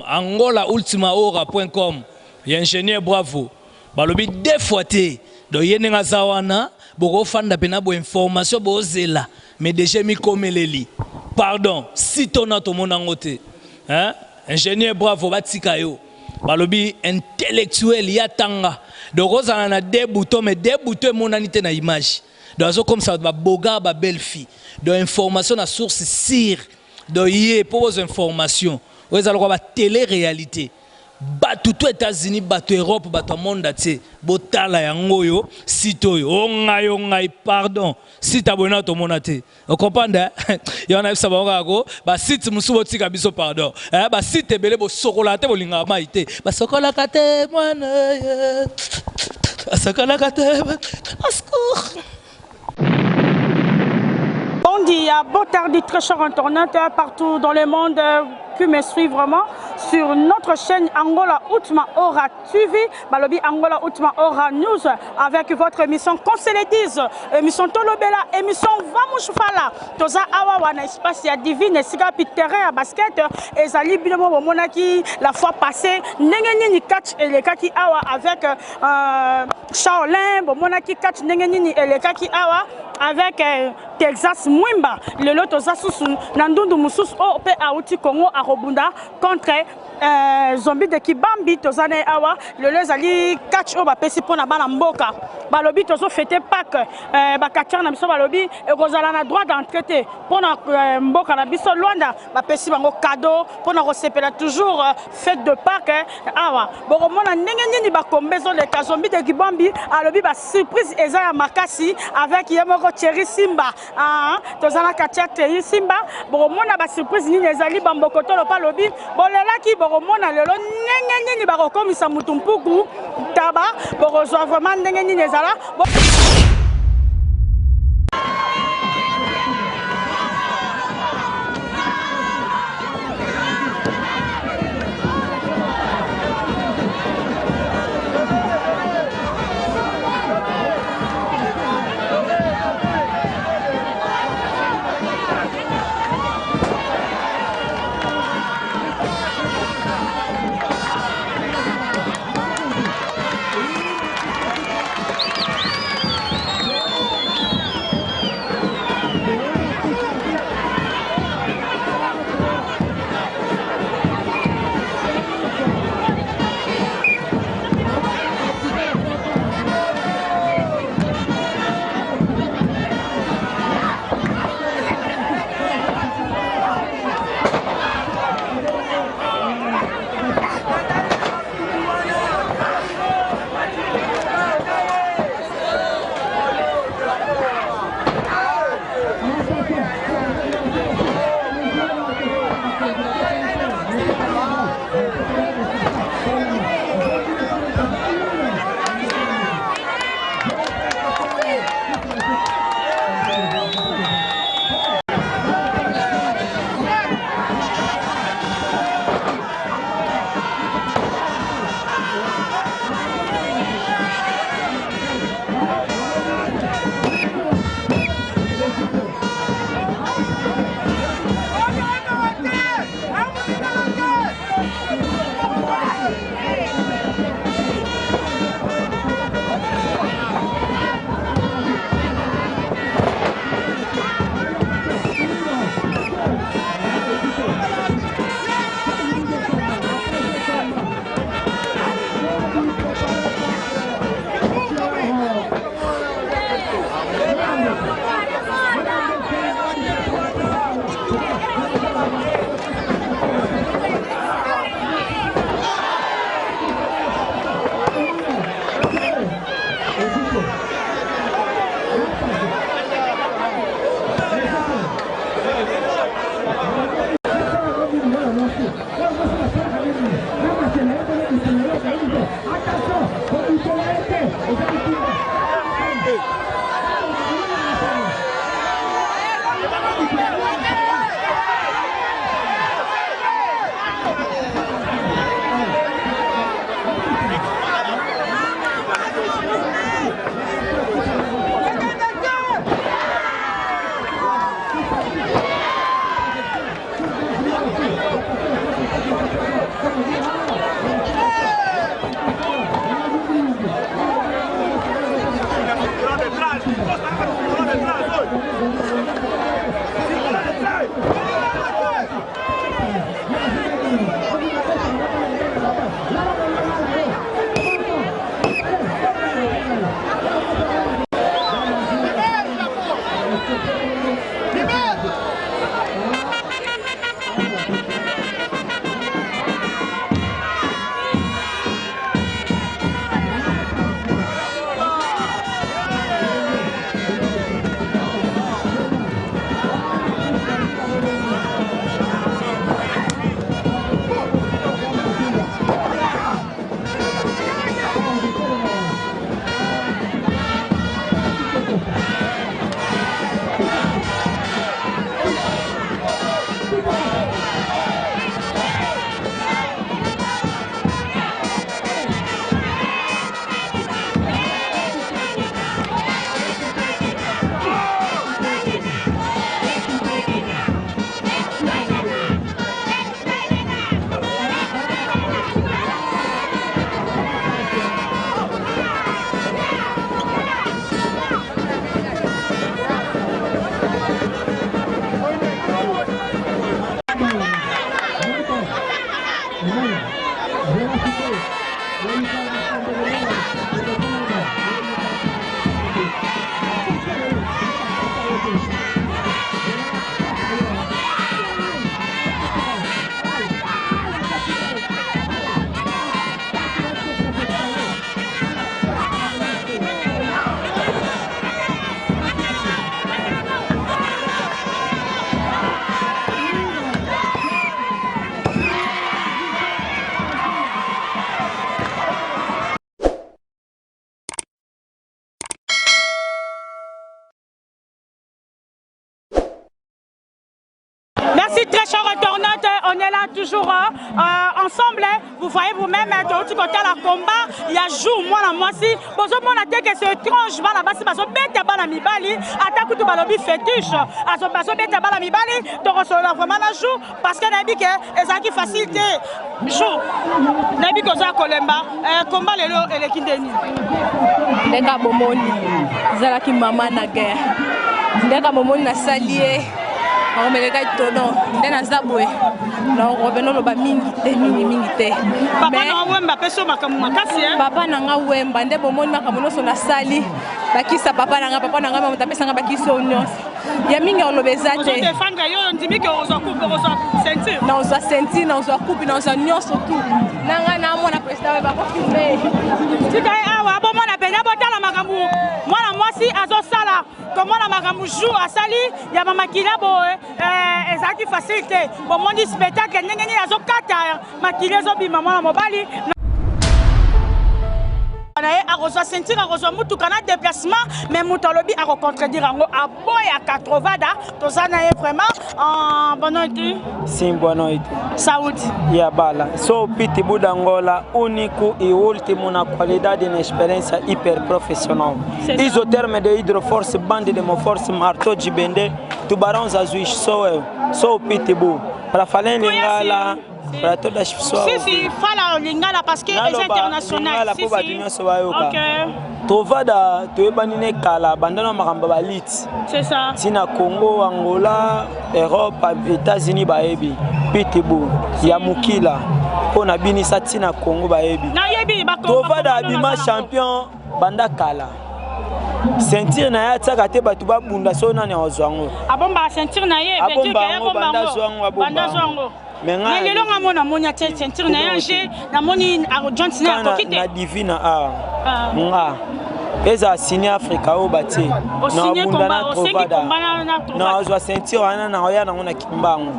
angolaultimaora.com ingénieur bravo balobi deux fois té do yenenga zawana boko fanda pena bo information bo zela mais déjà mi komeleli pardon si tona to monangote hein ingénieur bravo batika yo balobi intellectuel yatanga donc ozana na deux boutons mais deux boutons monanité na image donc comme ça ba boga ba belle fille de information na source sire de yé pour vos informations vous allez voir télé-réalité bateau aux États-Unis bateau Europe bateau monde entier botala yango yo sito yo ongai pardon si t'abonnes to monate vous comprenez il y en a ça ba ko ba site musubo tika biso pardon ba site belé bo sokolate bo linga maité ba sokolaka te mwana sokolaka te ascour. Bon dia, bon tardi, très chers internautes partout dans le monde qui me suivent vraiment sur notre chaîne Angola Outma Ora TV, Balobi Angola Outma Ora News, avec votre émission qu'on se le dise, émission Tolobela, émission Vamouchoufala, Toza Awa Wana espace ya divine, Siga terrain à basket, et Zali Binomo Monaki la fois passée, Nengenini catch et les Kaki Awa avec Shaolin, Monaki catch Nengenini et les Kaki Awa avec Texas Mwimba, le lot Toza Nandundu Moussous au P. Aouti Congo à Robunda contre Zombie de Kibambi Tozane Awa, le lezali catch au Bapesi pour na bana mboka. Balobi Tozo fêté Pâques, Bakatia na biso Balobi, et Rosala na droit d'entrer pour na mboka na biso Luanda, Bapesi bango cadeau, pour na recépela toujours fête de Pâques. Awa, Boromona Nengenini Bakombezo de Zombie de Kibambi, Alobi ba surprise Ezaya Makasi avec Yamoko Thierry Simba. Tozana Katia Thierry Simba, Boromona ba surprise ni ezali Bambokoto lo Palobi, Bolelaki Boromona lelo Nengenini bakokomisa mutumpuku taba, Borozwa vraiment Nengenini ezala. Merci très chers internautes, on est là toujours ensemble. Vous voyez vous-même du côté à la combat, il y a jour moi la moitié. Bonjour mon attaque que c'est étrange, bala basi baso bête bala mi bali, attaque tout balobi fétiche. Aso baso bête bala mi bali, donc on la vraiment la jour parce que nabi que ezaki facilité. Jour. Nabi ko za kolemba, combat lelo elekindeni. Ndeka bomoni, zalaki mama na guerre. Ndeka bomoni na salier. On me regarde tout non, ndena zabwe. Non, on venons le ba mingi te. Papa na wemba peso makamu makasi hein. Papa na nga wemba nde bomoni makamu so na sali. Bakisa papa na nga mama pesa nga bakisa onyos. Ya mingi olobeza te. On défendre yo ndimi que on coupe on ceinture. Na on ceinture, na on coupe, na on nyos tout. Nanga na mona président ba ko filmer. Tikai awa bo mona penya botala makamu. Mwana mwasi azosala. Comment la makamou joue à Sali, il y a ma kilabo ezaki facilité. Bon mon dit spectacle nengeni azo kata makile zo bi maman mobali. A reçoit sentir a reçoit mutu kana déplacement mais mutalobi a contredire ngo a boy à 80 da to sana vraiment en bonnoité sim bonnoité saúde ya bala so piti budangola único e último na qualidade e na experiência hiper profissional isotherme de hidroforce bande de force marteau de bende tubarões azuis sou pitbull para falar em lingala para todas as pessoas. Si, fala lingala parce que c'est international. Si. OK. Tovada toebanine kala bandana makamba balit. C'est ça. Tina Congo, Angola, Europe, États-Unis baebi. Pitbull, ya mukila. Pona binisa tina Congo baebi. Na yebi ba Tovada bima champion banda kala. Sentir na ya tsaka te batu ba bunda so na ne ozwango. Abomba sentir na ye betu ke ya banda zwango banda zwango. Mais lelo nga mona monya sentir na yanje na moni arrogance na kokite. Na divina nga. Eza signé Africa au bati. Na bunda na Trovada. Na ozwa sentir wana na oya na ngona kimbango.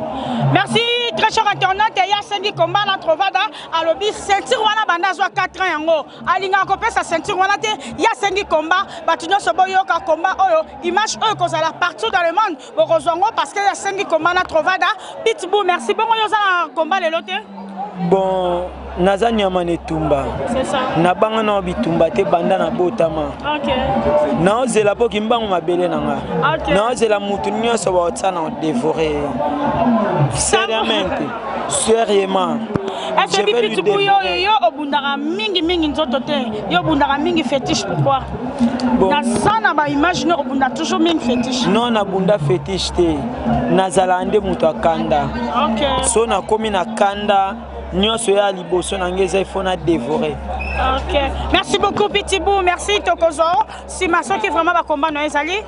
Merci très cher internaute ya sengi combat na Trovada alobi sentir wana banda zwa 4 ans yango. Alinga ko pesa sentir wana te ya sengi combat batunyo sobo yoka combat oyo image oyo kozala partout dans le monde bokozongo parce que ya sengi combat na Trovada Pitbull merci bongo yoza na combat lelo te. Bon naza nyama netumba. C'est ça. Na banga na bitumba te banda na botama. OK. Na ozela po kimbango mabele nanga. OK. Na ozela mutu nyonso ba otsana dévorer. Sérieusement. Est-ce que Pitbull yo obundara mingi nzoto te. Yo obundara mingi fétiche pourquoi? Na sana ba imagine obunda toujours mingi fétiche. Non na bunda fétiche te. Nazala ande mutu akanda. OK. So na komi na kanda nyonso ya liboso na ngeza il faut na dévorer. OK. Merci beaucoup Pitbull, merci Tokozo. Si ma soeur qui vraiment va combat no ezali.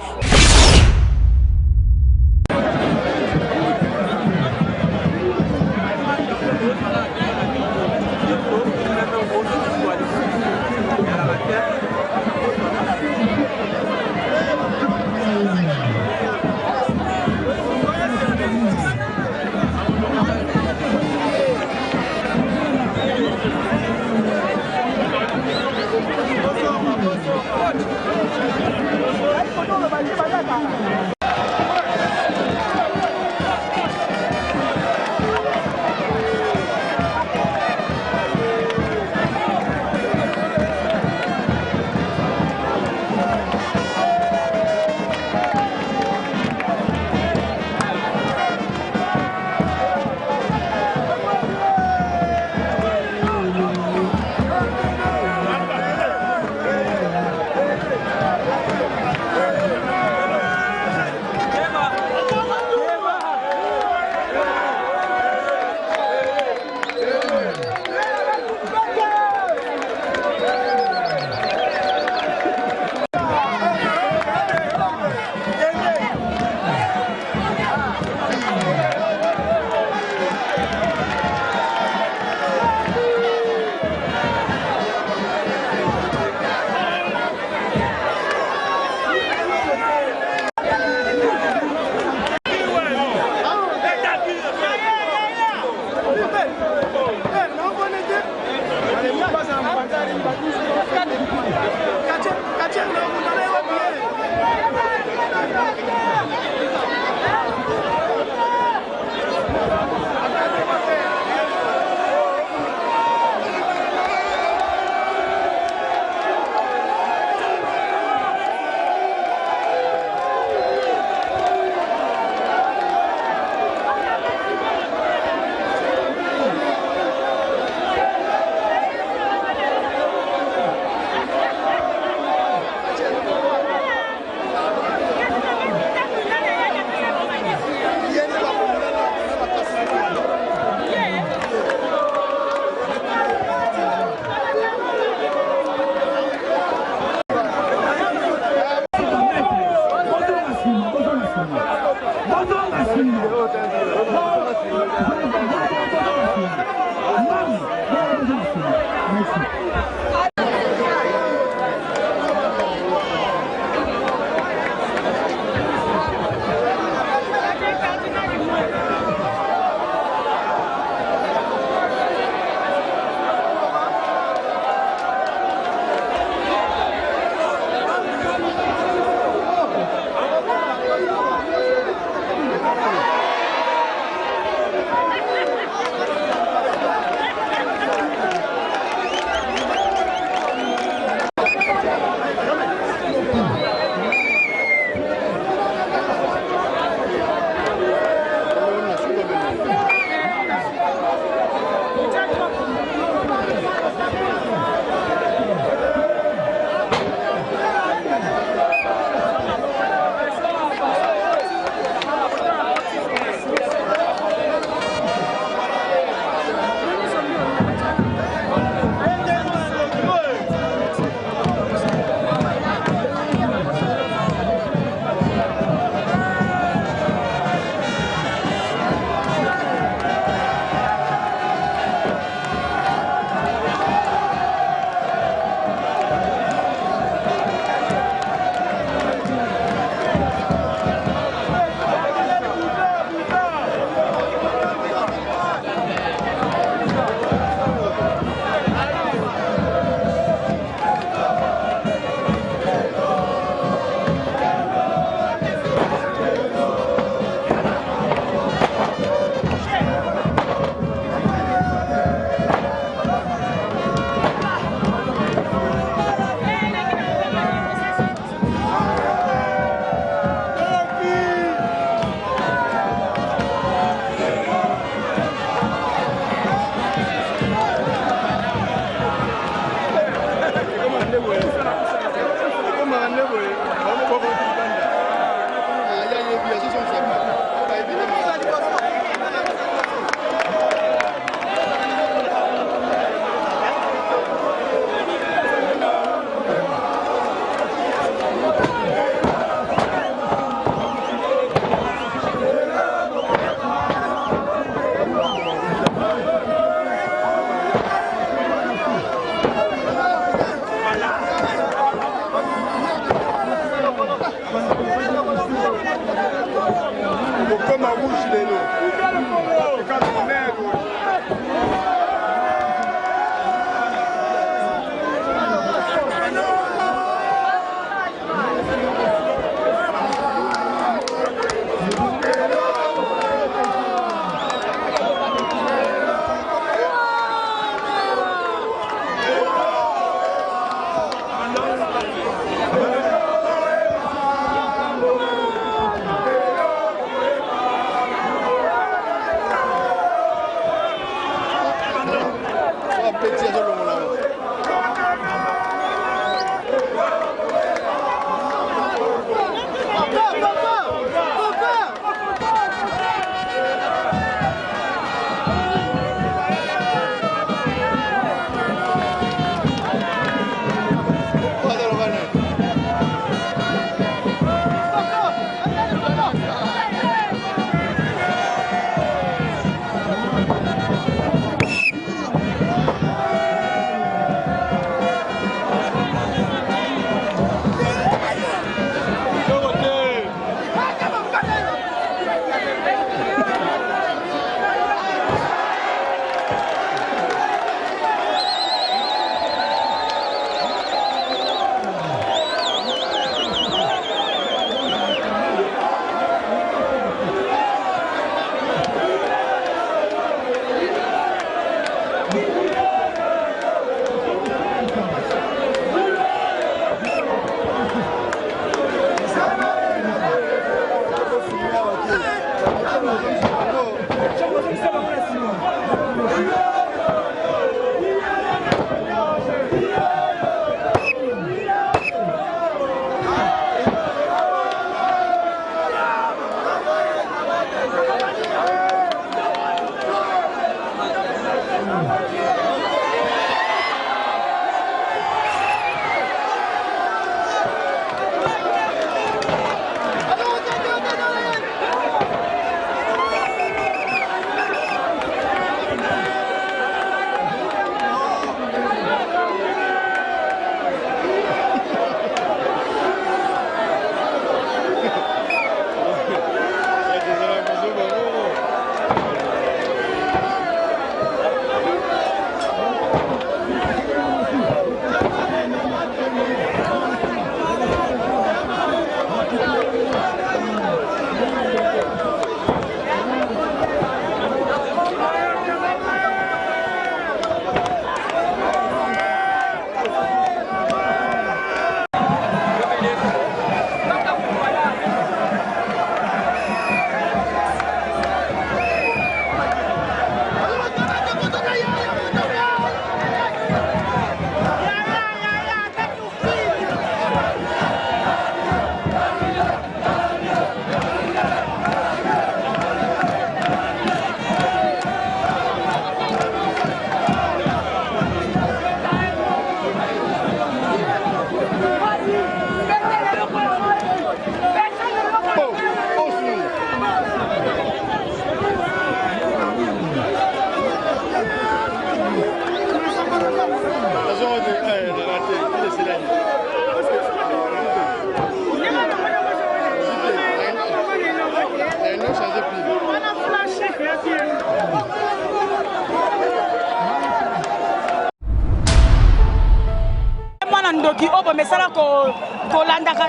ndoki obo mesala ko landa ka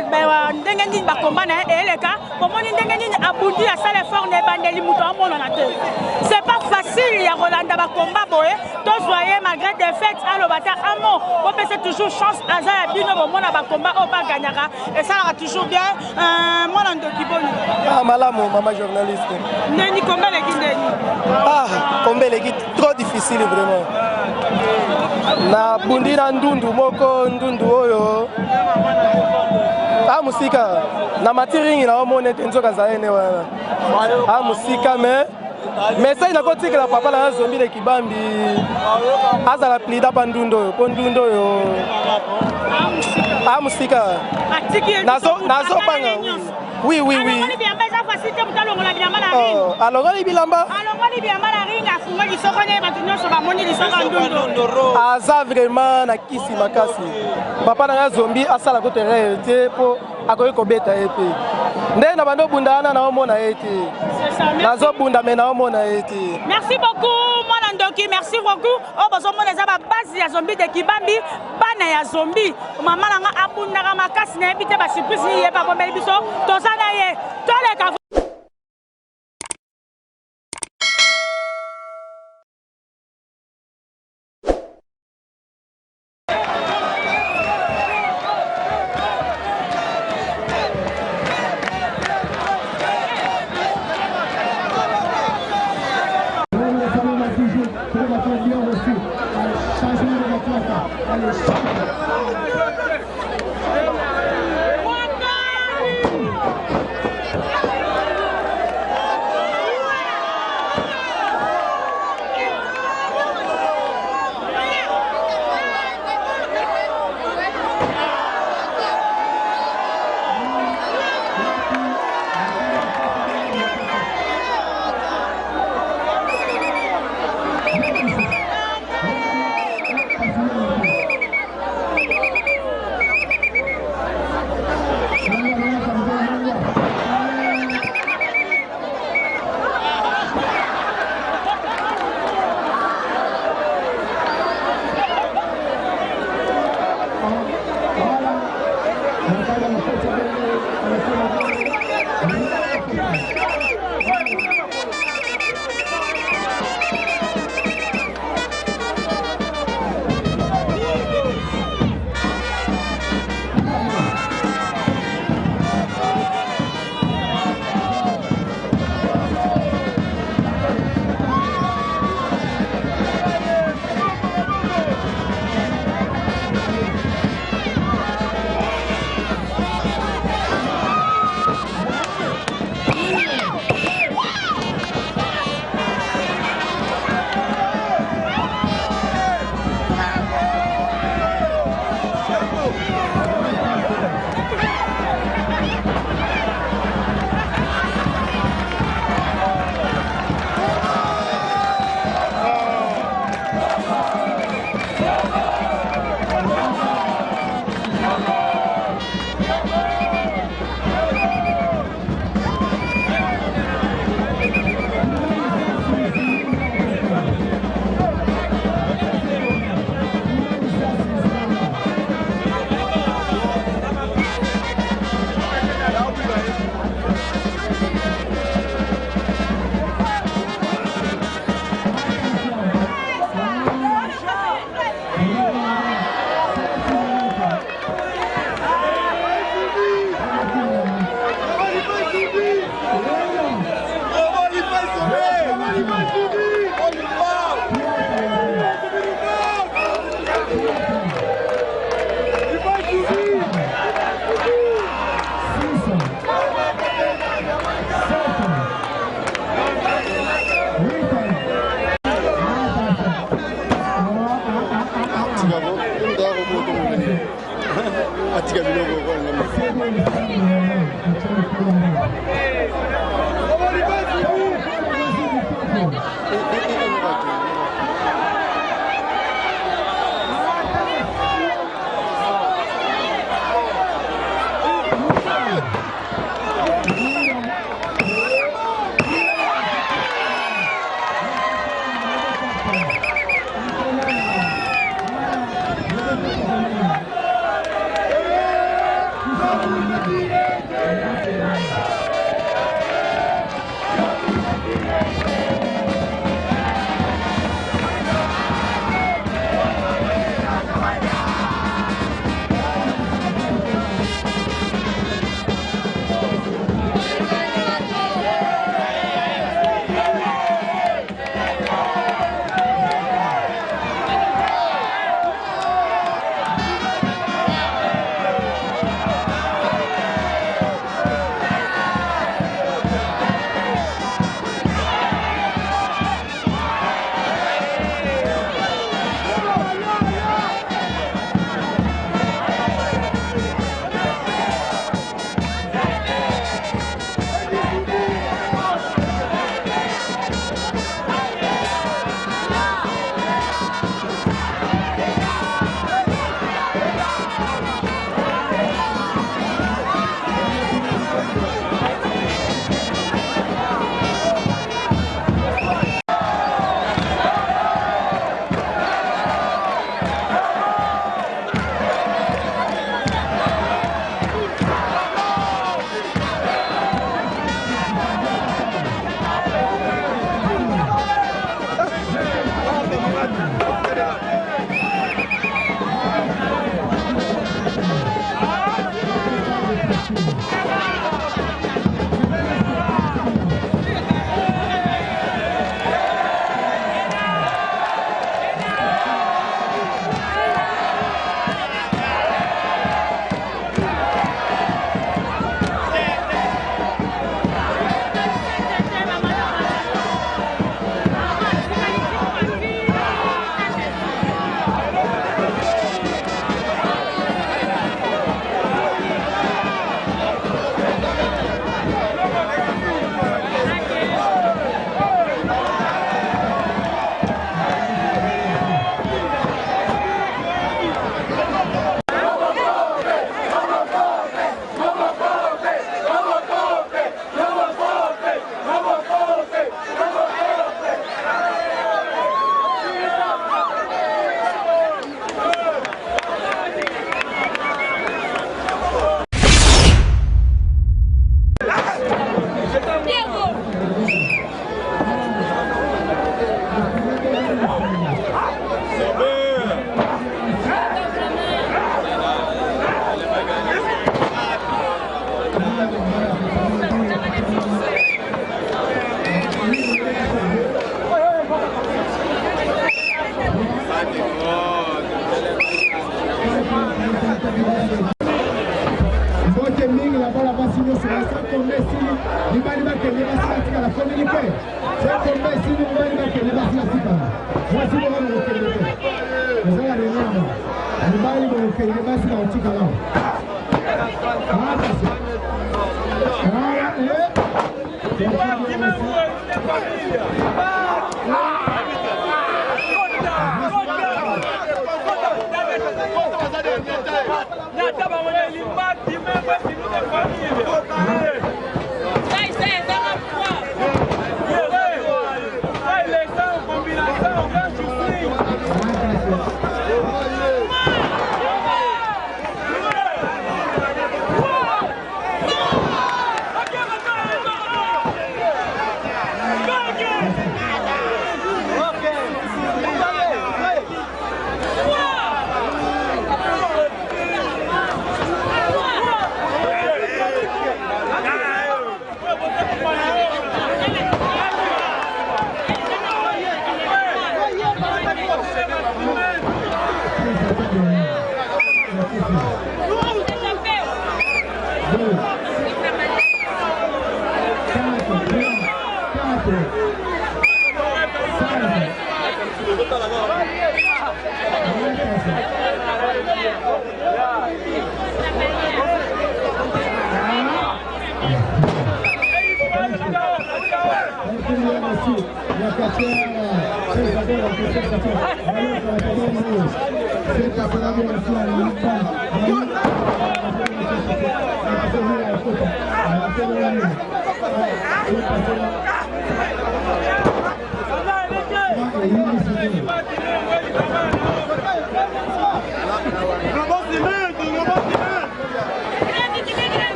ndenge nini bakomba na eleka pomoni ndenge nini abundi ya sala effort ne bandeli muto amona na te. C'est pas facile ya kolanda bakomba boye to soyez malgré des fêtes alobata amo on peut toujours chance aza ya bino bomona bakomba o ba gagnaka et ça va toujours bien mwana ndoki boni. Ah malamu mama journaliste. Neni komba le kindeni. Ah komba le trop difficile vraiment. Na bundi na ndundu moko ndundu oyo musika na matiringi na omone tenzoka zaene wana musika mais ça ina kotikela papa na zombi de kibambi azala plida pa ndundu oyo po ndundu oyo musika nazo banga oui alongoli bilamba aza vraiment na kisi makasi papa na zombi asala ko terrain te po akoki kobeta ye pe nde na bando bundana na omona ye te nazo bunda me na omona ye te. Merci beaucoup mwana ndoki, merci beaucoup o bozomona eza ba base ya zombi de kibambi bana ya zombi mama nanga abundaka makasi na ebite ba surprise ye ba bomeli biso tozana ye toleka.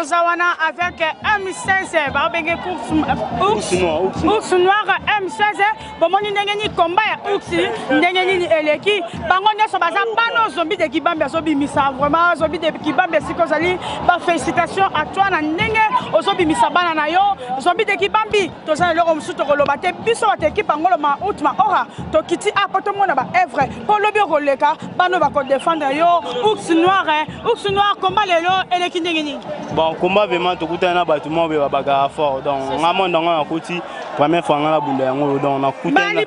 Zawana avec M16, Barbenge Ours Noir M16, Bomoni Ndengeni combat ya Ours, Ndengeni Eleki, Bango Nyoso Baza Bano Zombie de Kibambe Zobi Misa, vraiment Zombie de Kibambe Sikozali, félicitations à toi Nenge, Ozobi Misa Bana Nayo, Zombie de Kibambi, Toza Loro Msuto Kolobate, Biso Ateki Angolo Ma Outma Ora, Tokiti A Potomona Ba Evre, Polobi Roleka, Bano Bako défendre Yo, Ours Noir, combat Lelo, Eleki Ndengeni. Bon, combat vraiment tout le temps bâtiment bagarre fort donc vraiment dans la côté première fois on a bunda yango donc on a coûté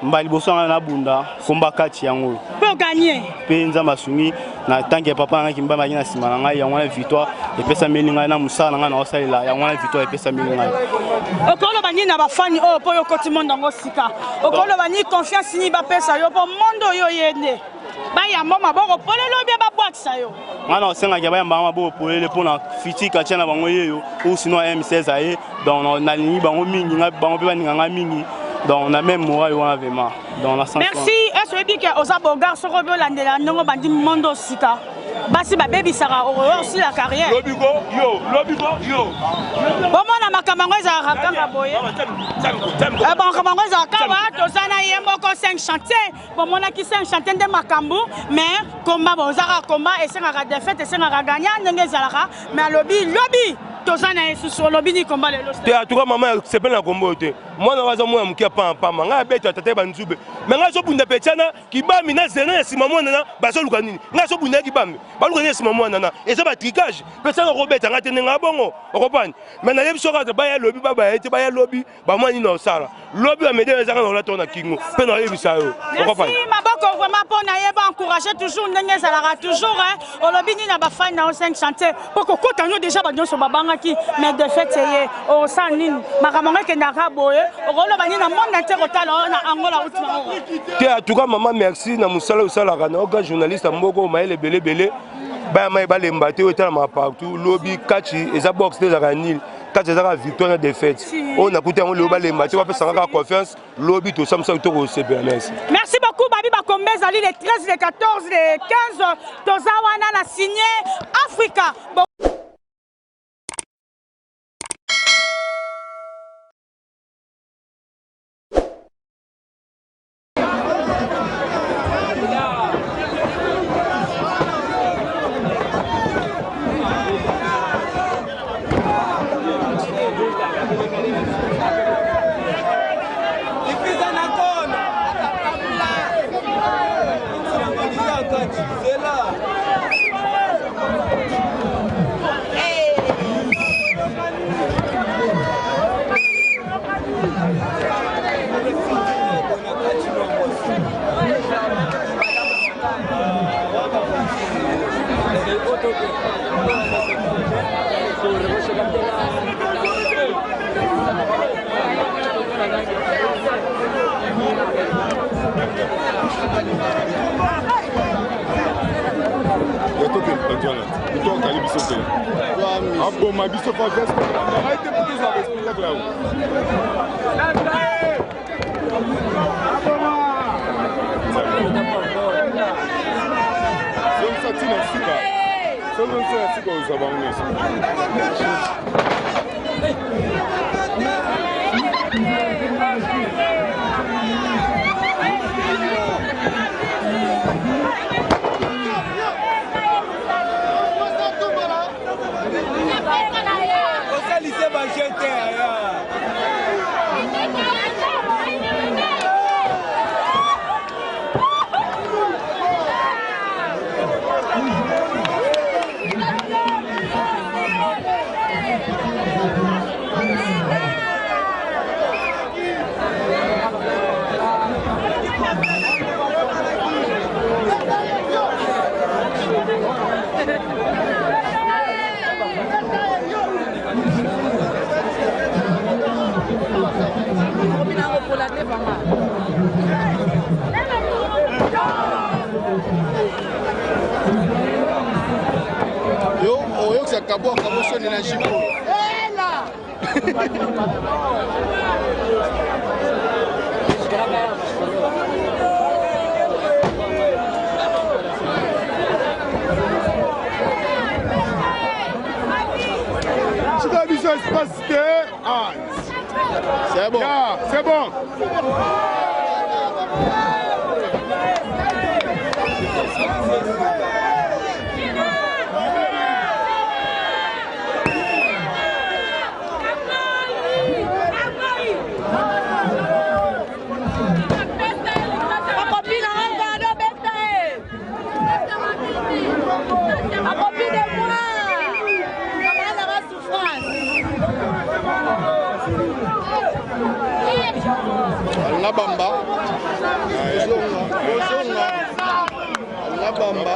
Mbaliboso on a bunda combat 4 yango pour gagner penza masungi na tant que papa nga kimba makina sima nga yango na victoire et pesa melinga na musala nga na osalila yango na victoire et pesa melinga okolo bani na ba fani o po yo koti monde ngo sika okolo bani confiance ni ba pesa yo po mondo yo yende baya mama boko polelo bia ba boakisa yo ngana osenga ke baya mama boko polele pona fitika tshana bango yeyo ou sinon M16 aye donc na lingi bango mingi nga bango pe baninga nga mingi donc on a même moral wana vraiment donc la sens. Merci est-ce que oza bogar soko bio landela ndongo bandi mondo sika basi ba baby sara aussi la carrière lobigo yo bomona makambo eza rakanga boye bon kamango eza kawa tozana yemboko 5 chantier bomona ki 5 chantier de makambo mais combat bozaka combat et sengaka défaite et sengaka gagnant ndenge zalaka mais lobby tozana yesusu lobby ni combat lelo te en tout cas maman c'est pas la combo te moi na waza moi mkia pa nga beta tata banzube mais nga so bunda petana kibami na zena sima mwana na baso luka nini nga so bunda kibami ba luka sima mwana na eza ba tricage petana robeta nga tene nga bongo okopani mais na yebiso ka ba ya lobby ba ete ba ya lobby ba mwana ni na sala lobby ba mede ezanga na lato na kingo pe na yebisa yo okopani merci maboko vraiment pour na yeba encourager toujours ndenge zalaka toujours au lobby ni na ba fan na 5 chantier pour ko kotano déjà ba nyonso babanga ki mais de fait c'est au sanine makamanga kendaka boye okolo bani na monde entier kotala na Angola outima te en tout cas maman merci na musala usala kana oka journaliste mboko maele belebele ba mai ba lemba te otala ma partout lobby kachi eza box te za kanil kachi eza ka victoire na défaite on a coûté on le ba lemba te ba pesa ka confiance lobby to samsa to ko CPNS. Merci beaucoup babi bakombeza les 13 les 14 les 15 tozawana na signé Africa. Lycée Bagente Yo, oyo que acabou sonner na jipo. Tu dois dire ça se passe que c'est bon. Yeah, c'est bon. La bamba. La bamba.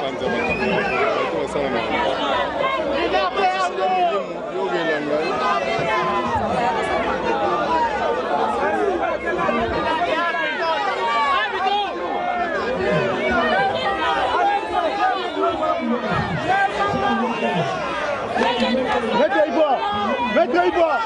Mettez-y-moi.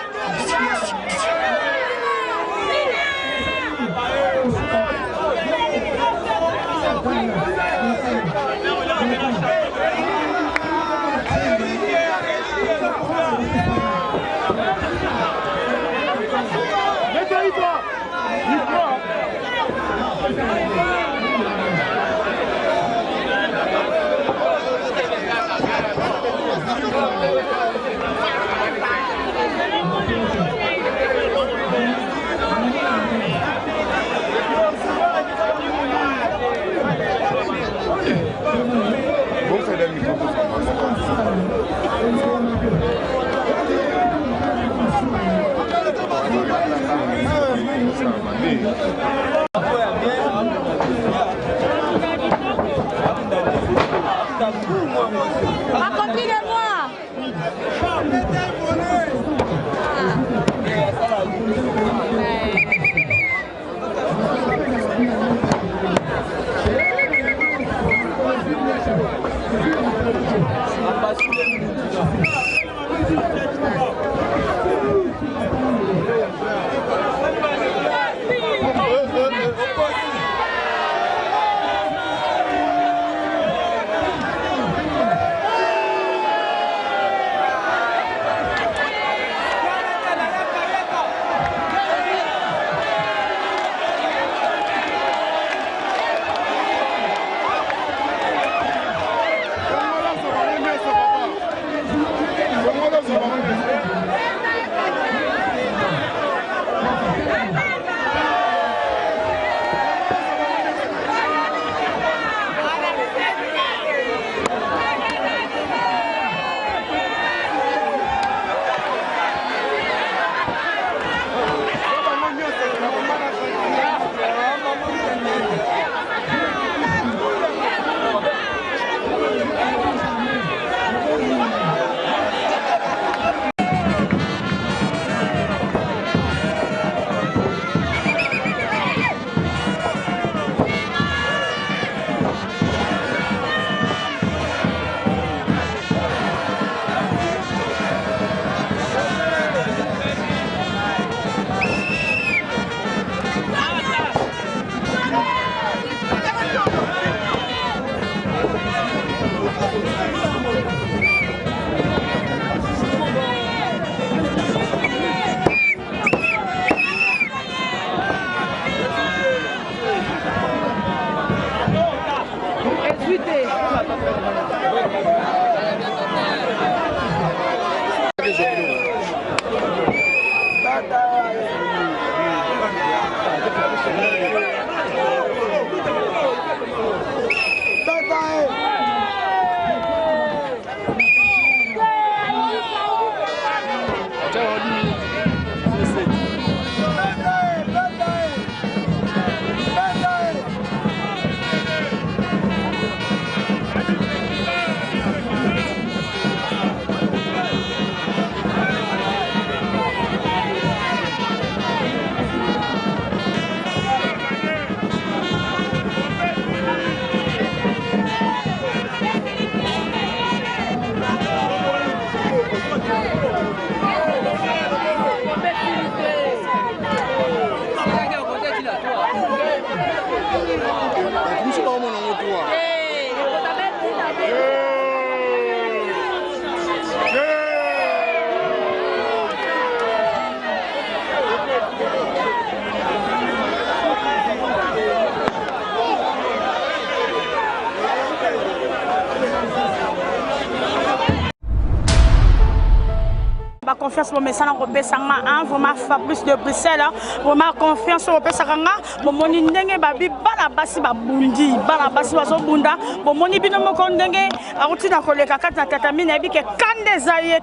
confiance pour mes salons européens vraiment Fabrice de Bruxelles vraiment confiance européen sakanga bomoni ndenge babi bana basi babundi bana basi bazo bunda bomoni bino moko ndenge akuti na koleka kati na tatami na bike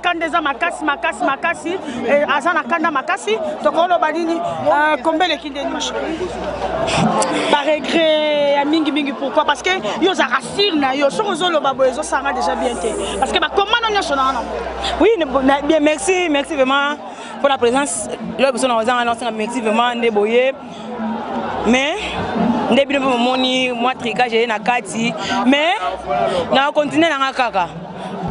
kandeza makasi azana kanda makasi tokolo badini kombele kindeni par regret ya mingi pourquoi parce que yo za rassure na yo sozo lo babo ezo sanga déjà bien té parce que ba comment on sona non oui bien merci vraiment pour la présence là besoin on a merci vraiment ndeboye mais ndebino moni moi tricage na kati mais na continuer na kaka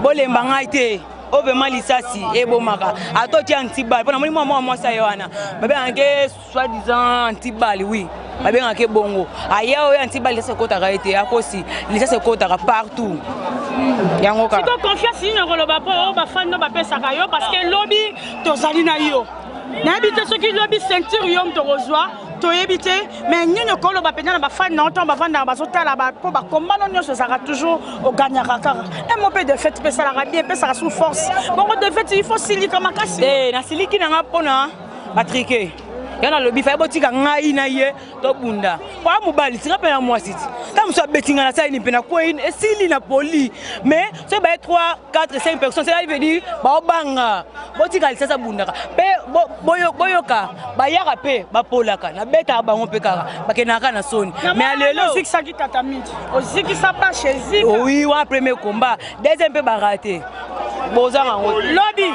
bolemba ngai te obema lisasi ebomaka atoti antibal pona moni moi ça yoana babe anke soi-disant antibal oui babe anke bongo aya o antibal lisasi kotaka ete akosi lisasi kotaka partout yango ka siko confiance ni ngoloba po ba fan no ba pesaka yo parce que lobby tozali na yo na habite ce qui lobby ceinture yo to rozwa to ebite mais nyonyo kolo ba penya na ba fan na to ba vanda ba sotala ba po ba komano nyonso sera toujours au gagnaka kaka un mot de fête pesa la bien pesa sous force bon de fête il faut silika makasi na siliki na ngapona Patrick yana lobi fa botika ngai na ye to bunda kwa mobali singa pe na mwasiti comme ça betinga na sai ni pe na ko esili na poli mais c'est ba 3 4 5 personnes ça veut dire ba obanga botika lisasa bunda pe boyoka ba yaka pe ba polaka na beta bango pe kaka bakenaka na soni mais alelo zikisa ki tatamiti ozikisa pas chez Zik oui wa premier combat deuxième pe ba raté bozanga lobby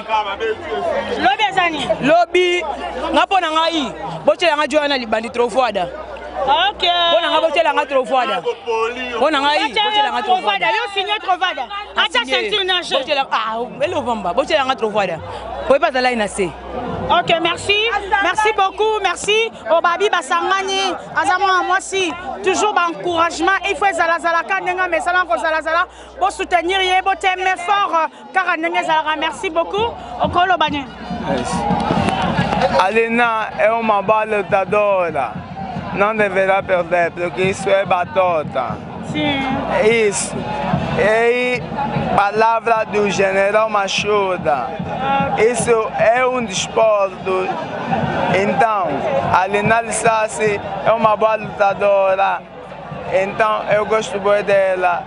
zani lobby ngapona ngai bochela nga Joana libandi trop froida OK bona nga bochela nga trop froida bona ngai bochela nga trop froida yo signé trop froida acha ceinture na jeu bochela elo vamba bochela nga trop froida pouvez pas aller na C. OK merci beaucoup merci Obabi basangani azama moi si toujours ba encouragement il faut zala kanenga mais sala ko zala bo soutenir ye bo t'aimer fort car nenga zala merci beaucoup okolo banye Alena è una ballottadora, non deverá perder porque isso é batota. Sim. Isso. E palavra do general Machuda. Isso é desporto. Então, Alena Lissassi é uma boa lutadora. Então, eu gosto muito dela.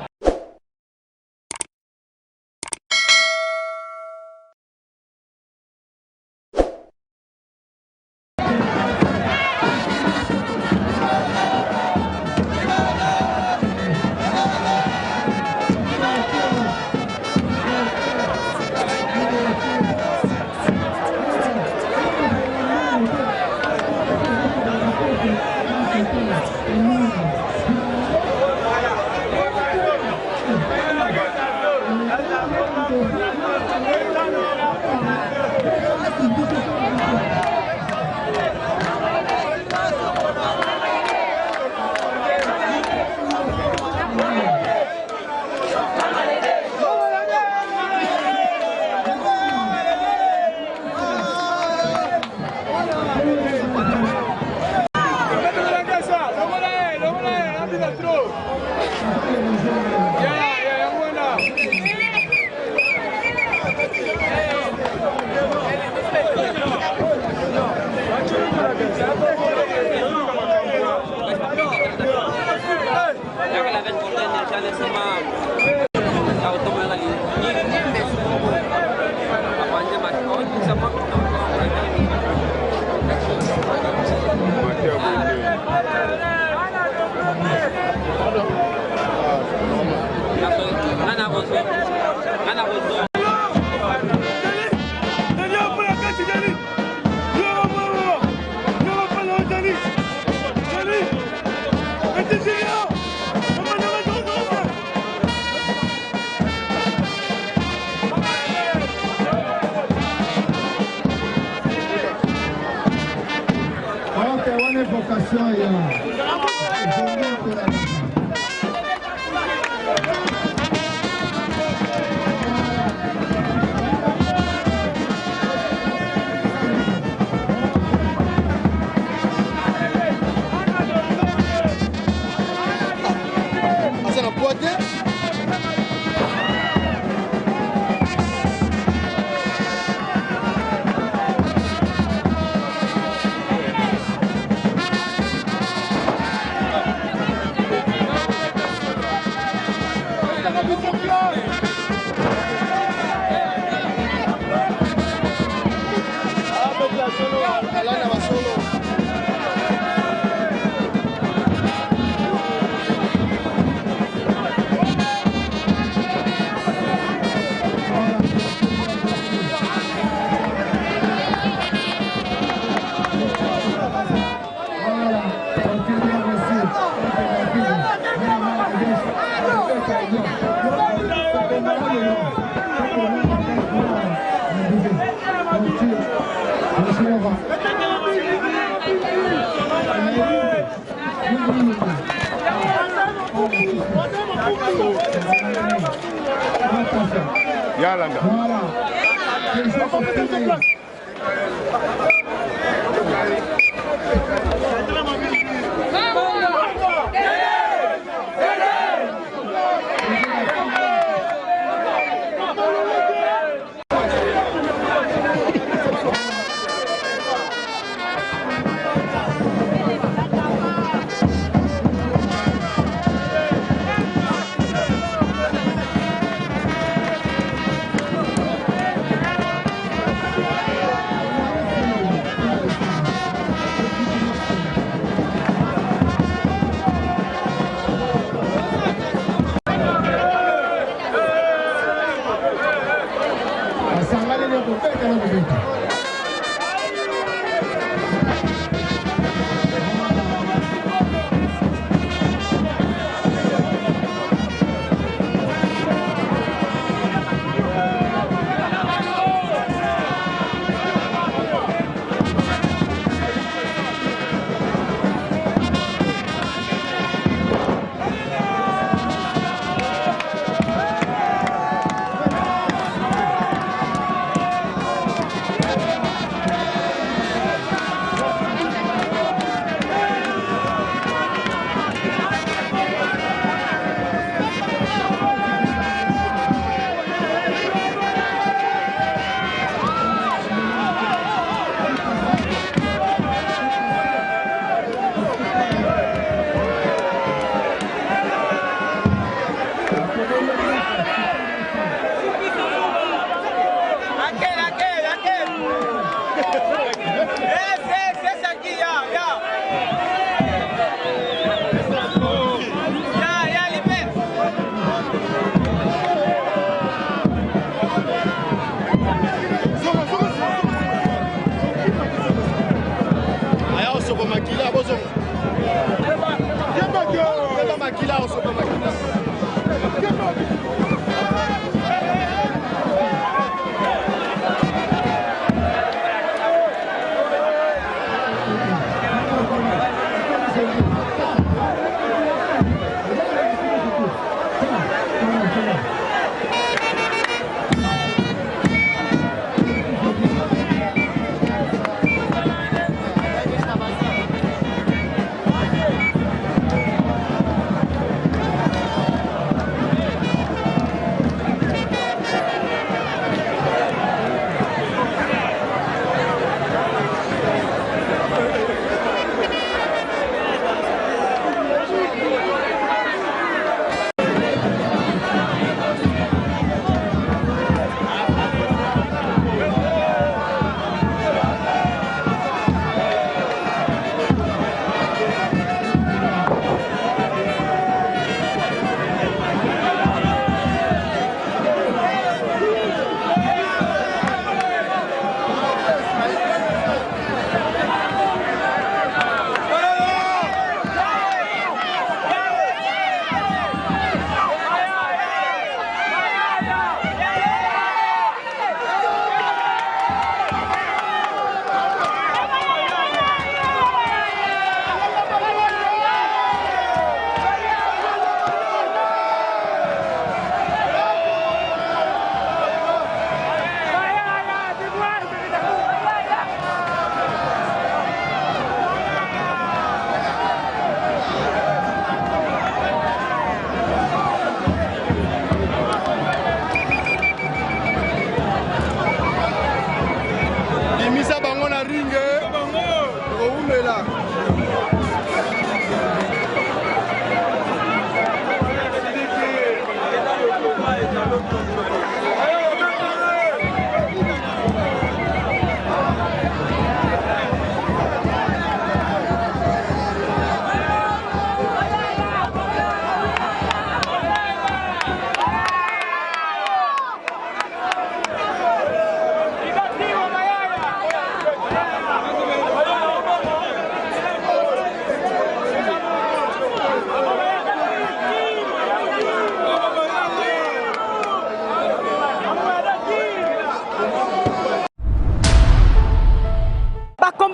Yalanga.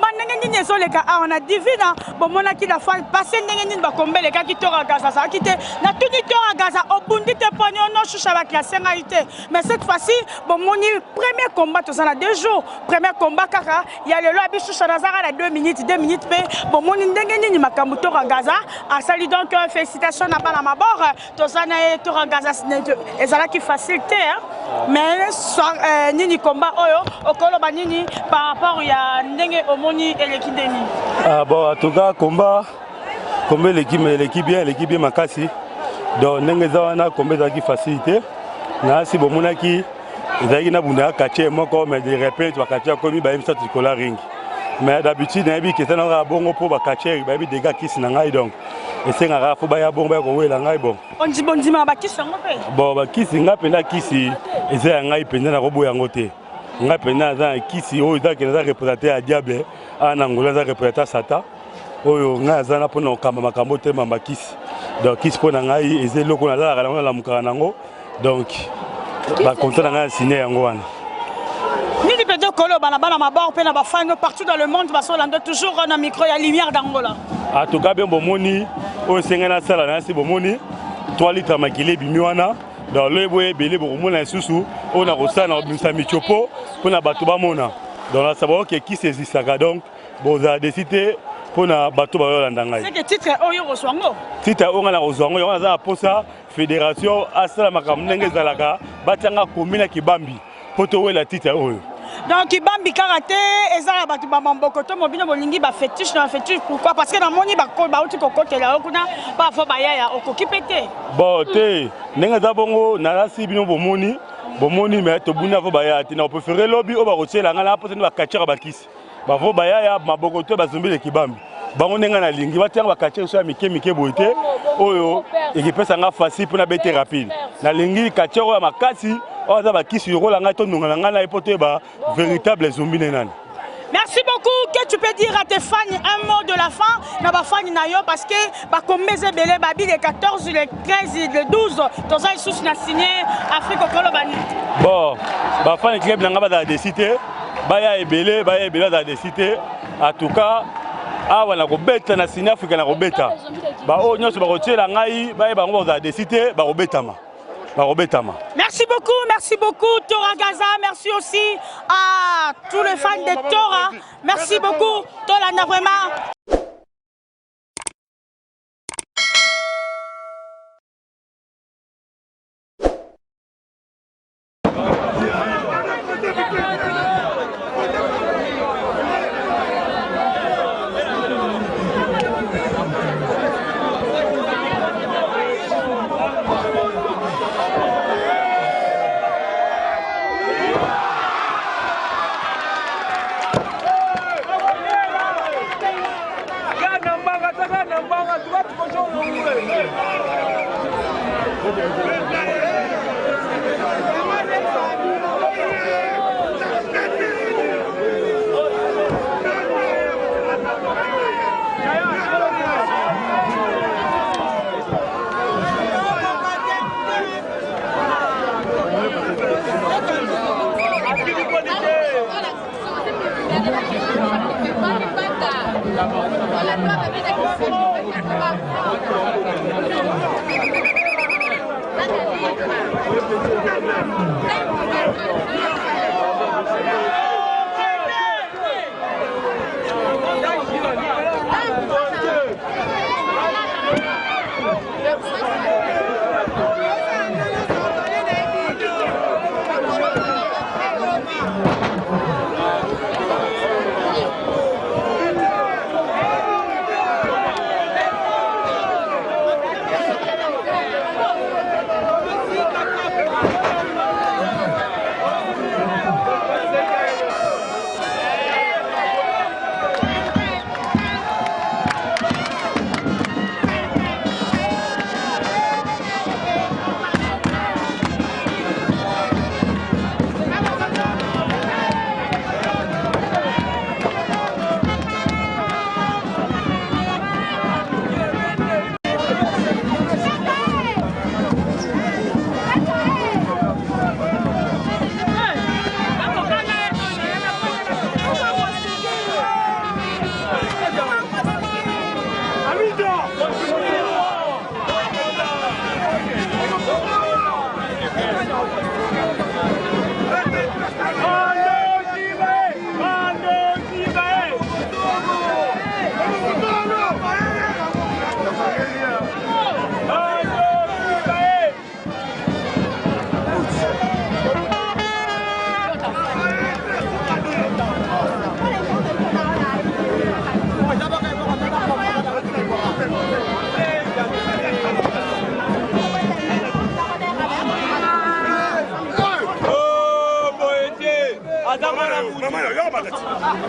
combat ndenge nini ezoleka on a divina bomona ki la fa passer ndenge nini ba combat le ka ki tora gaza ça qui te na tuni tora gaza obundi te poni ono shusha ba classe ngaité mais cette fois-ci bomoni premier combat to ça na 2 jours premier combat kaka ya lelo abishu shazara na 2 minutes pe bomoni ndenge nini makambo tora gaza a sali donc félicitations na bana mabor to ça na tora gaza ezala ki facilité mais nini combat oyo okoloba nini par rapport ya ndenge omoni eleki ndeni bon en tout cas combat l'équipe bien makasi donc ndenge za wana combat za ki facilité na si bomona ki ezaki na bunda kache moko mais de repente ba kache komi ba imsa tikola ring mais d'habitude na bi ke ça na bongo po ba kache ba bi dégâts kisi na ngai donc esengaka fo ba ya bongo ba ko wela ngai bon ondima ba kisi ngo pe bon ba kisi nga pena kisi eza ngai pena na robo yango te nga pena za kisi o za ke na représenter a diable ana ngola za représenter satan oyo nga za na pona okamba makambo te mamba kisi donc kisi pona ngai eze loko na la la mukana nango donc ba content nga signé yango wana nini pedo kolo bana mabor pe na ba fan partout dans le monde ba solando toujours na micro ya lumière d'Angola en tout cas bien bomoni o sengena sala na si bomoni 3 litres makile bimiwana dans le boye belé bomona susu on a rosa na obimsa michopo pona bato ba mona dans la savoir que qui saisissaka donc boza décider pona bato ba yolanda ngai c'est que titre oyo roswango titre o ngana roswango yo za posa fédération asala makambo ndenge zalaka batanga commune kibambi poto wela titre oyo donc Kibambi karaté ezala batu ba mambokoto mobino bolingi ba fétiche na fétiche pourquoi parce que na moni ba ko ba uti kokotela okuna ba fo ba yaya okokipete bon te ndenge za bongo na rasi bino bomoni mais to buna fo ba yaya te na préférer lobby o ba rotela ngala pote ba kachira ba kisi ba fo ba yaya mabokoto ba zombi le Kibambi bango ndenge na lingi batanga ba kachira so ya mike boite oyo ekipesa nga facile pour na bete rapide na lingi kachira ya makasi on va qui sur la véritable zombie nani. Merci beaucoup. Que tu peux dire à tes fans un mot de la fin na ba fan na yo parce que ba komeze belé babi le 14 le 13 le 12 toza sous na signé Afrique Kolobani. Bon, ba fan club na ngaba da décider ba ya ebele da décider en tout cas awa na ko beta na signé Afrique na ko beta. Ba o nyoso ba ko tiela ngai ba ba ngo da décider ba ko betama. Merci beaucoup Tora Gaza, merci aussi à tous les fans de Tora, merci beaucoup Tolanda vraiment.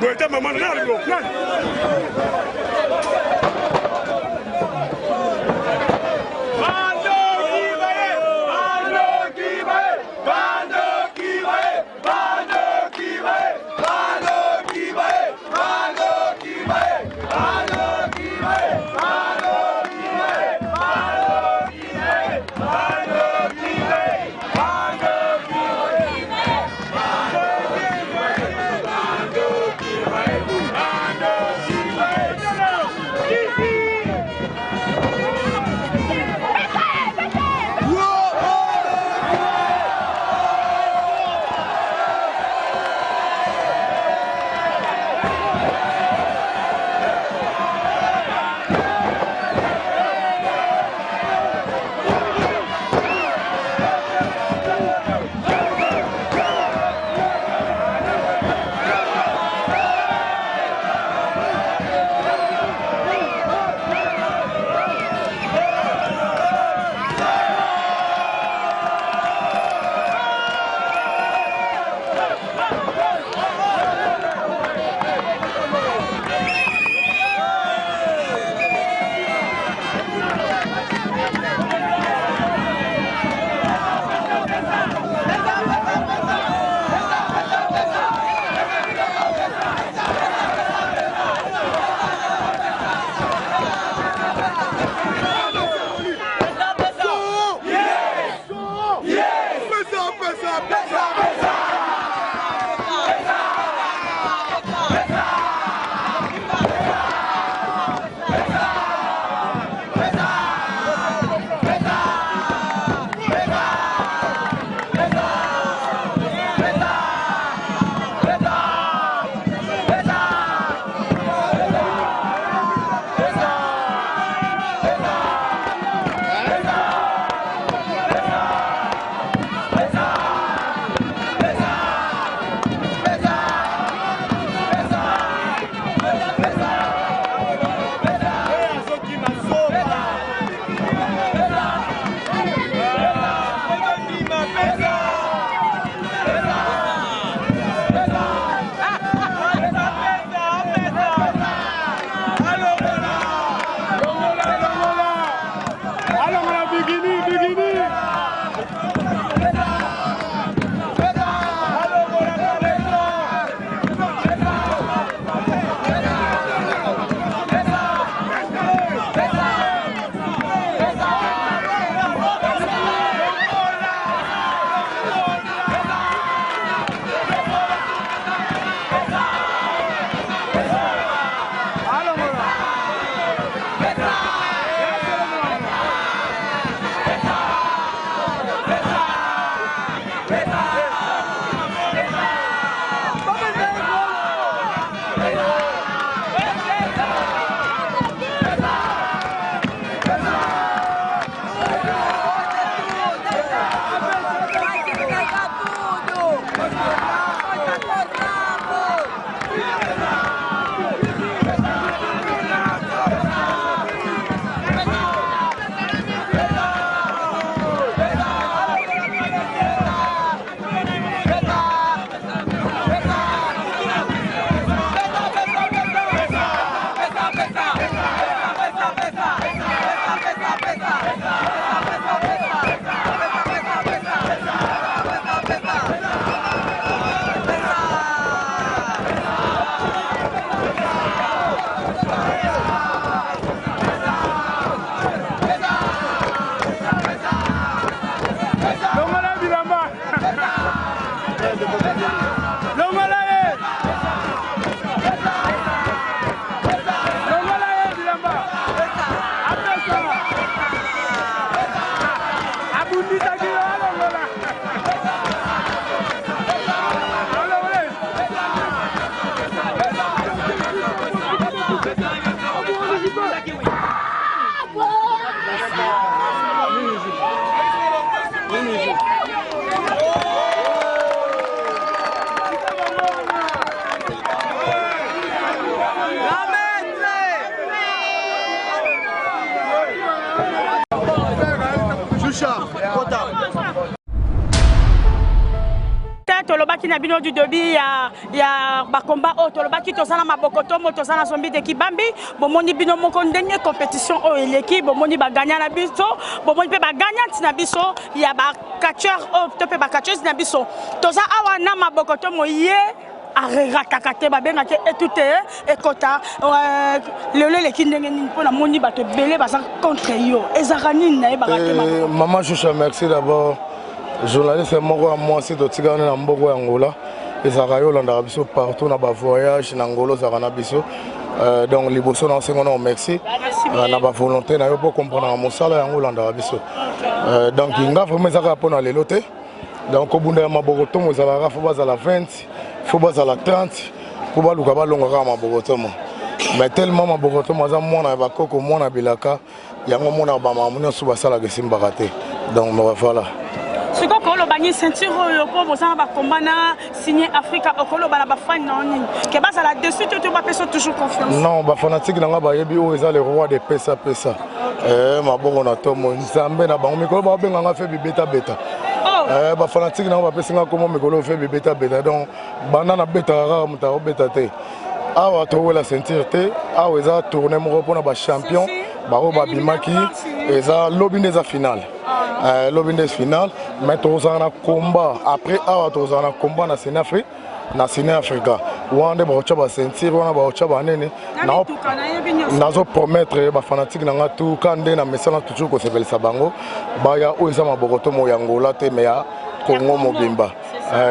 Goeta maman nalo. tolobaki na bino du début ya ba combat o tolobaki tozana mabokoto mo tozana zombi de kibambi bomoni bino moko ndenge compétition o eleki bomoni ba gagnant na biso bomoni pe ba gagnant na biso ya ba catcheur o to pe ba catcheuse na biso toza awa na mabokoto mo ye aratakate babengaki etute ekota lelo eleki ndenge nini mpona moni bato ebele baza contre yo ezaka nini na yebaka te maman Choucha merci d'abord journaliste moko ya mwasi totikani na mboko ya ngola ezalaka yo olandaka biso partout na bavoyage na ngolo ozalaka na biso donc liboso na osengo na merci na bavolonté na yo mpo comprendre mosala yango olandaka biso donc nga vraimen ezalaka mpona lelo te donc kobunda ya mabokotomo ezalaka fo bazala 20 fo bazala 30 mpo baluka balonga kaka mabokotomo mais tellement mabokotomo aza mwana ya bakoko mwana bilaka yango mona bamamu nyonso basalaka esimbaka te donc voilà. Siko kolo bani ceinture oyo po bozana ba combat na signer Africa okolo bana ba fan na nini ke basa la dessus tout ba peso toujours confiance non ba fanatique na nga ba yebi o eza le roi de pesa maboko na tomo nzambe na bango mikolo ba benga nga fe bibeta beta ba fanatique na nga ba pesinga komo mikolo fe bibeta beta donc bana na beta rara muta o beta te awa to la ceinture te awa eza tourner moko pona ba champion ba o ba bimaki eza lobby des finale lobby des finale mais tozana na combat après awa tozana na combat na Sénafrique na Séné Africa wande ba ocha ba ceinture wana ba ocha ba nene nazo promettre ba fanatique na nga tout kande na mesana toujours ko sepelisa bango ba ya o eza mabokoto mo ya ngola te mais ya Congo mobimba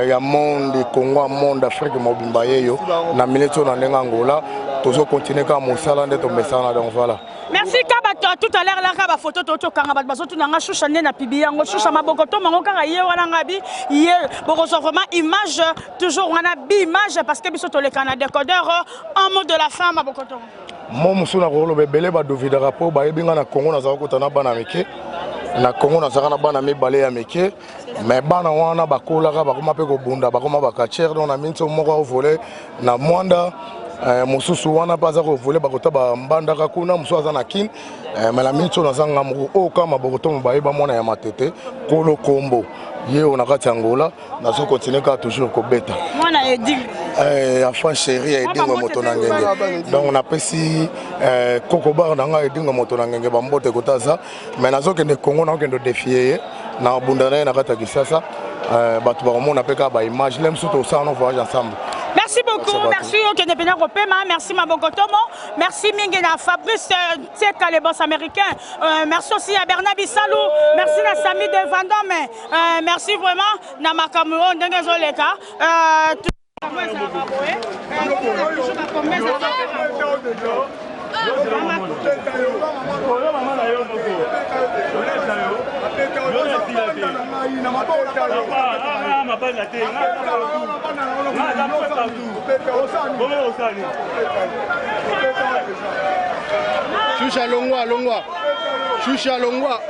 ya monde Congo monde Afrique mobimba yeyo na mileto na ndenga ngola tozo continuer ka mosala nde to mesana donc voilà. Merci Kaba tout à l'heure là Kaba photo to kanga bat bazotu nanga Choucha na pibi yango Choucha mabokoto mango kanga ye wana ngabi ye bokoso vraiment image toujours wana bi image parce que biso to le Canada décodeur en mot de la femme mabokoto mo musuna ko lo bebele ba dovida rapport ba yebinga na Congo na za ko tana bana meke na Congo na za na bana mibale ya meke mais bana wana bakola ka bakoma pe ko bunda bakoma bakacher donc na minto moko voler na mwanda mosusu wana paza ko voler bakota ba mbanda ka kuna musu aza na kin mais la minto na zanga mu o kama bokoto mbaye ba mona ya matete kolo kombo ye on kati Angola na so continuer ka toujours ko beta mwana edi enfant chéri edingo moto na ngenge donc on appelle si Coco Bar na nga edingo moto na ngenge ba mbote kotaza mais nazo kende Congo na kende défier na bundana na kata kisasa batu ba mona peka ba image lem surtout ça on voyage ensemble. Merci beaucoup, merci au Kédépéna Ropema, merci Mabokotomo, merci Mingena Fabrice Tseka, les boss américains, merci aussi à Bernabi Salou, merci à Sami de Vendôme, merci vraiment à Makamuo, Ndengezoleka. Choucha longwa longwa Choucha longwa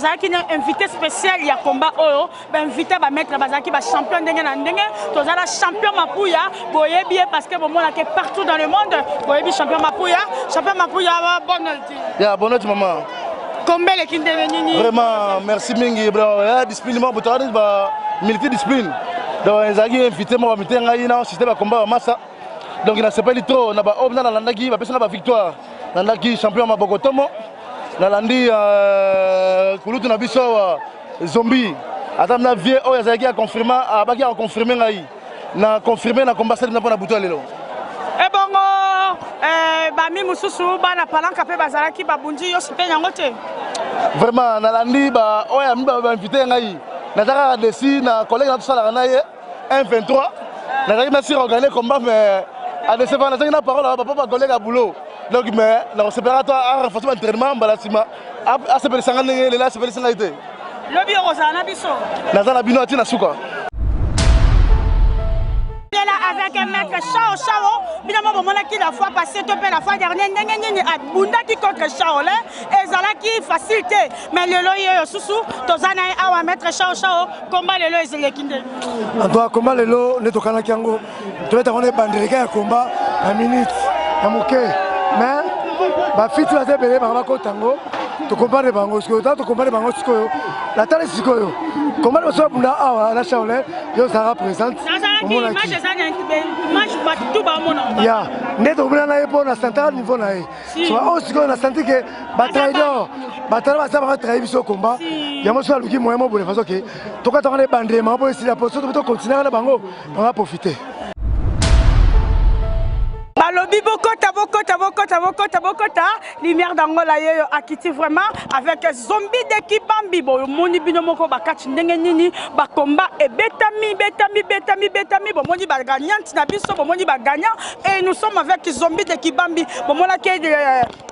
tozalaki na invité spécial ya combat oyo ba invité ba maître bazaki ba champion ndenge na ndenge tozala champion Mapuya boyebi parce que bomona que partout dans le monde boyebi champion Mapuya wa bonne ya bonne maman combien les kinde nini vraiment merci mingi bro ya discipline mo botani ba militaire discipline donc ezaki invité mo ba invité ngai na système ba combat ba massa donc il n'a pas trop na ba obna na landaki ba pesa na ba victoire landaki champion maboko tomo na landi kulutu na biso zombie ata na vie oyo ezalaki a confirmer abaki a confirmer ngai na confirmer na combat ça na pona buto lelo e bongo bami mususu bana palanka pe bazalaki babundi yo sipe yango te vraiment na landi ba oya mi ba invité ngai na taka desi na collègue na tosala na ye 1-23 na taki na sur organiser combat mais à de separa na parole à papa collègue à boulot donc mais na separa toi à renforcer l'entraînement balasima à se penser ngane le là se penser ngate lobi rozana biso na zana bino atina suka avec un maître Chao finalement bon qui la fois passée topé la fois dernière ndenge a bundaki contre Chao là ezalaki facilité mais le loyo susu tozana awa maître Chao combat le lo ezekinde en toi combat le lo ne tokana kiango to eta on bandereka ya combat à minute ya moke mais ba fitu la tebele ba ko tango to compare bango siko to compare bango siko la tale siko combat le so bunda awa la Chao là yo sera présente ya ndeto mona na yepo na central niveau na ye so aussi ko na senti que batailleur basa ba travailler biso combat ya mo so luki moyen mo bole façon que to ka tokane bandre ma po esi la poso to continuer na bango on va profiter balobi bokota lumière d'Angola yo akiti vraiment avec zombie de Kibambi bo moni bino moko bakati ndenge nini ba combat et betami bo moni ba gagnant na biso bo moni ba gagnant et nous sommes avec zombie de Kibambi bo mona ke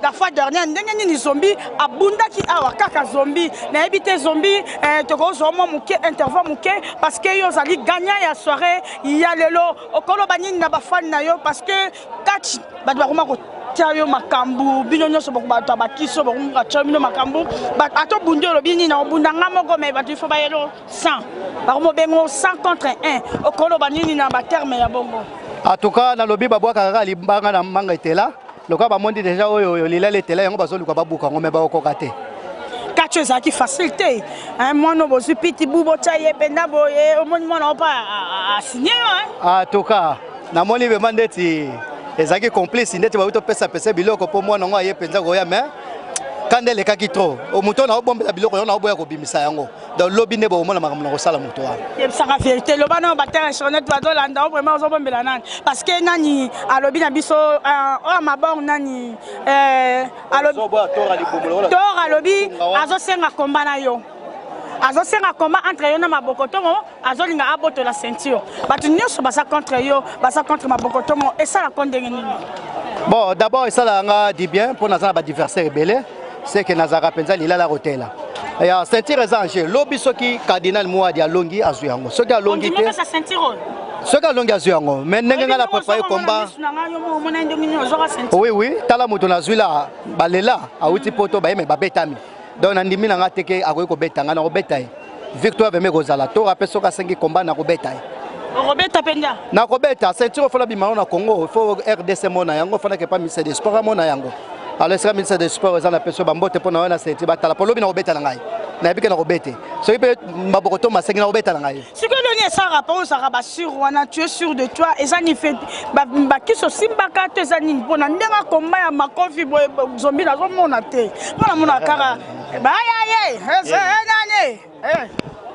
la fois dernière ndenge nini zombie abunda ki awa kaka zombie na ebité zombie to ko zo mo muke interview muke parce que yo zali gagnant ya soirée ya lelo okolo banini na ba fan na yo parce que catch badwa ko tiayo makambu bino nyoso bato bakiso bakunga chamino makambu ato bundi olobini na obunda ngamoko me bato ifo bayelo 100 bakomo bengo 100 contre 1 okolo banini na ba terme ya bongo en tout cas na lobi babwa kaka limbanga na manga itela loka ba mondi déjà oyo lilala itela yango bazoluka babuka ngome ba okokate kacho ezaki facilité mwana bozu piti bubo taye penda boye omoni mwana opa a signé en tout cas na moni be mandeti ezaki complice ndeti ba utopesa pesa biloko po mwana ngo ayepenza goya mais kande le kaki trop o muto na obombela biloko na oboya ko bimisa yango donc lobi ne bo mona makambo na ko sala muto wa yebisaka vérité loba na ba terre sur net ba dolanda vraiment ozobombela nani parce que nani alobi na biso o mabor nani alobi tor alobi azosenga komba na yo azosenga combat entre yo na mabokotongo azolinga aboto la ceinture batu nyonso basa contre yo basa contre mabokotongo et ça la condamne nini bon d'abord ça la nga dit bien pour na ba adversaire belé c'est que nazaka penza lila rotela ya ceinture ezange lobi soki cardinal Muadi alongi azuyango soki alongi te soki alongi azuyango mais ndenge nga la préparer combat oui tala muto na zuila balela awuti poto ba yeme babetami donc nandimi na ngateke akoyi ko betanga na ko betaye victoire veme kozala to rappel soka 5 combat na ko betaye Robeta Penda. Na Robeta, ceinture faut la bimano na Congo, il faut RDC mona yango, faut que pas ministère des sports mona yango. Alors c'est ministère des sports za na personne bambote pour na ceinture batala pour lobi na Robeta na ngai. Na bika na Robeta. So il peut mabokoto ma sengi na Robeta na ngai. Ce que l'on ça rapport ça raba sur wana tu es sûr de toi et ça ni fait ba kiso simbaka te za ni pona ndenga komba ya makofi boy zombie na zo mona te. Mona mona kara. Ba ya nani.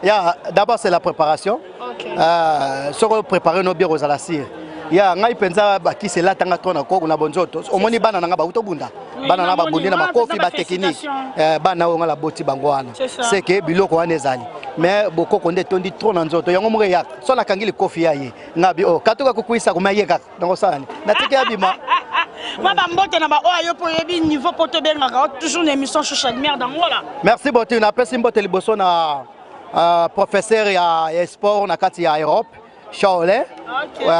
Ya, d'abord c'est la préparation. Ce qu'on prépare nos biens aux alasir. Ya, ngai penza ba ki c'est là tanga tona ko na bonjoto. Omoni bana nga ba utobunda. Bana na ba bundi na makofi ba technique. Bana nga la boti bangwana. C'est que biloko wana ezali. Mais boko konde tondi trop na nzoto. Yango mure ya. So na kangili kofi ya ye. Ngabi o katoka kukuisa kuma yeka. Ndongo sana. Na tike ya bima. Baba mbote na ba o ayo po yebi niveau poto benga toujours une émission sur Chalmière dans voilà. Merci Boti, na pesi mbote liboso na professeur ya sport na kati ya Europe Charolais.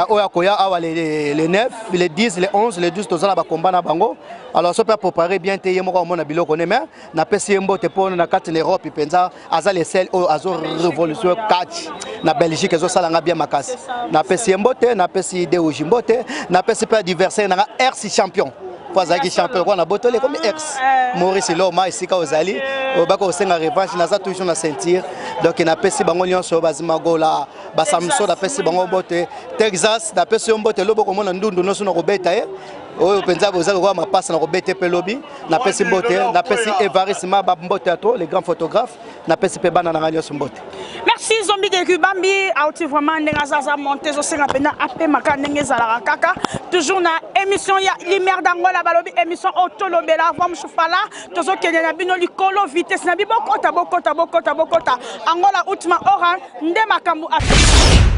Oyakoya awa les 9, les 10, les 11, les 12 tozala ba combat na bango. Alors ça peut préparer bien te yemo mona biloko ne mais na pesi mbote pour na carte l'Europe penza aza les sel o azo révolution 4 na Belgique ezo sala nga bien makasi. Na pesi mbote, na pesi de ojimbote, na pesi pas adversaire na RC champion. Fazaki champion quoi na botole comme ex Maurice Loma ici ka ozali obako osenga revanche na za toujours na sentir donc na pesi bango nyonso bazima gola ba Samson na pesi bango bote Texas na pesi mbote lobo ko mona ndundu noso na kobeta oyo penza bozali kwa mapasa na kobeta pe lobi na pesi mbote na pesi Evariste Maba mbote ato les grands photographes na pesi pe bana na nyonso mbote. Merci Zombie de Kibambi auti vraiment ndenga zaza monter zo senga pena ape makandenge zala kaka toujours na émission ya Lumière d'Angola balobi émission otolobela vom chufala tozo kende na bino likolo vitesse na bibokota bokota Angola ultima oran nde makambu Afrique.